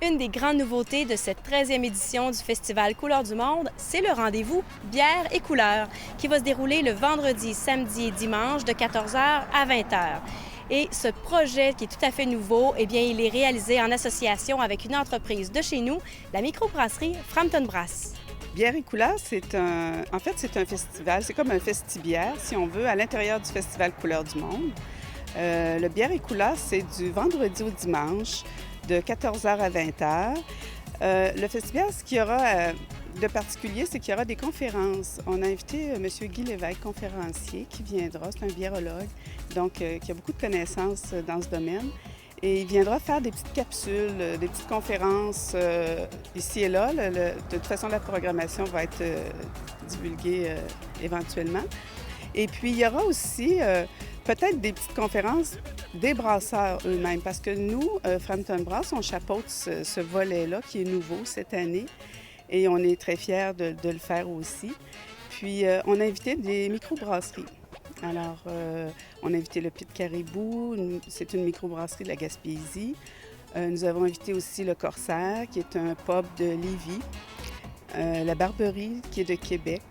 Une des grandes nouveautés de cette 13e édition du Festival Couleurs du Monde, c'est le rendez-vous Bière et couleurs, qui va se dérouler le vendredi, samedi et dimanche de 14h à 20h. Et ce projet qui est tout à fait nouveau, eh bien, il est réalisé en association avec une entreprise de chez nous, la microbrasserie Frampton Brass. Bière et couleurs, c'est un festival, c'est comme un festibière, si on veut, à l'intérieur du Festival Couleurs du Monde. Le Bière et couleurs, c'est du vendredi au dimanche, de 14h à 20h. Le festival, ce qu'il y aura de particulier, c'est qu'il y aura des conférences. On a invité M. Guy Lévesque, conférencier, qui viendra. C'est un biérologue, donc qui a beaucoup de connaissances dans ce domaine. Et il viendra faire des petites capsules, des petites conférences ici et là. De toute façon, la programmation va être divulguée éventuellement. Et puis, il y aura aussi peut-être des petites conférences des brasseurs eux-mêmes, parce que nous, Frampton Brass, on chapeaute ce volet-là qui est nouveau cette année et on est très fiers de le faire aussi. Puis, on a invité des microbrasseries. Alors, on a invité le Pit Caribou, c'est une microbrasserie de la Gaspésie. Nous avons invité aussi le Corsaire, qui est un pub de Lévis, la Barberie, qui est de Québec,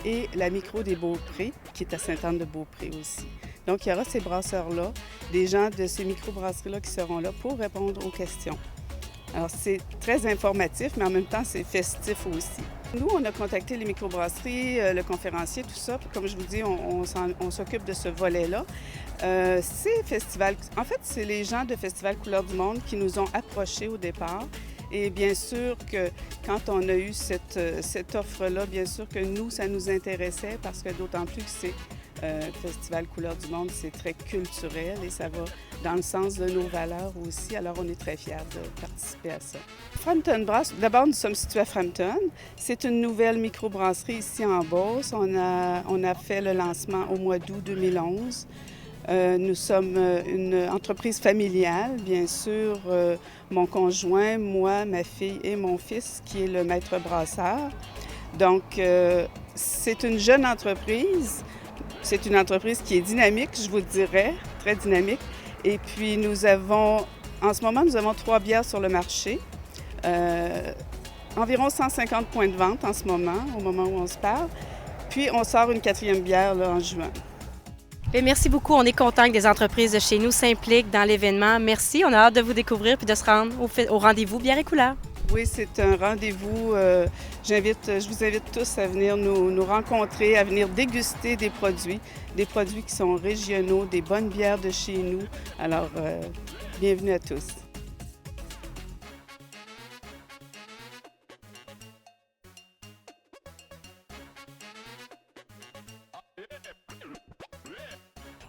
et la Micro des Beauprés, qui est à Sainte-Anne-de-Beaupré aussi. Donc, il y aura ces brasseurs-là, des gens de ces microbrasseries-là qui seront là pour répondre aux questions. Alors, c'est très informatif, mais en même temps, c'est festif aussi. Nous, on a contacté les microbrasseries, le conférencier, tout ça. Puis, comme je vous dis, on s'occupe de ce volet-là. En fait, c'est les gens de Festival Couleurs du Monde qui nous ont approchés au départ. Et bien sûr que quand on a eu cette offre-là, bien sûr que nous, ça nous intéressait parce que d'autant plus que c'est Festival Couleurs du Monde, c'est très culturel et ça va dans le sens de nos valeurs aussi. Alors, on est très fiers de participer à ça. Frampton Brass, d'abord, nous sommes situés à Frampton. C'est une nouvelle microbrasserie ici en Beauce. On a fait le lancement au mois d'août 2011. Nous sommes une entreprise familiale, bien sûr. Mon conjoint, moi, ma fille et mon fils, qui est le maître brasseur. Donc, c'est une jeune entreprise. C'est une entreprise qui est dynamique, je vous dirais, très dynamique. Et puis, en ce moment, nous avons 3 bières sur le marché. Environ 150 points de vente en ce moment, au moment où on se parle. Puis, on sort une 4e bière là, en juin. Bien, merci beaucoup. On est content que des entreprises de chez nous s'impliquent dans l'événement. Merci. On a hâte de vous découvrir puis de se rendre au rendez-vous Bière et couleurs. Oui, c'est un rendez-vous. Je vous invite tous à venir nous rencontrer, à venir déguster des produits qui sont régionaux, des bonnes bières de chez nous. Alors, bienvenue à tous.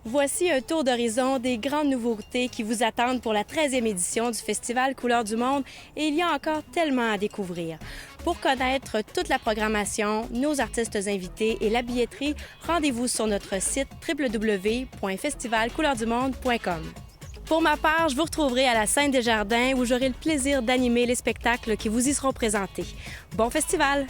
Voici un tour d'horizon des grandes nouveautés qui vous attendent pour la 13e édition du Festival Couleurs du Monde et il y a encore tellement à découvrir. Pour connaître toute la programmation, nos artistes invités et la billetterie, rendez-vous sur notre site www.festivalcouleurdumumonde.com. Pour ma part, je vous retrouverai à la Scène des Jardins où j'aurai le plaisir d'animer les spectacles qui vous y seront présentés. Bon festival!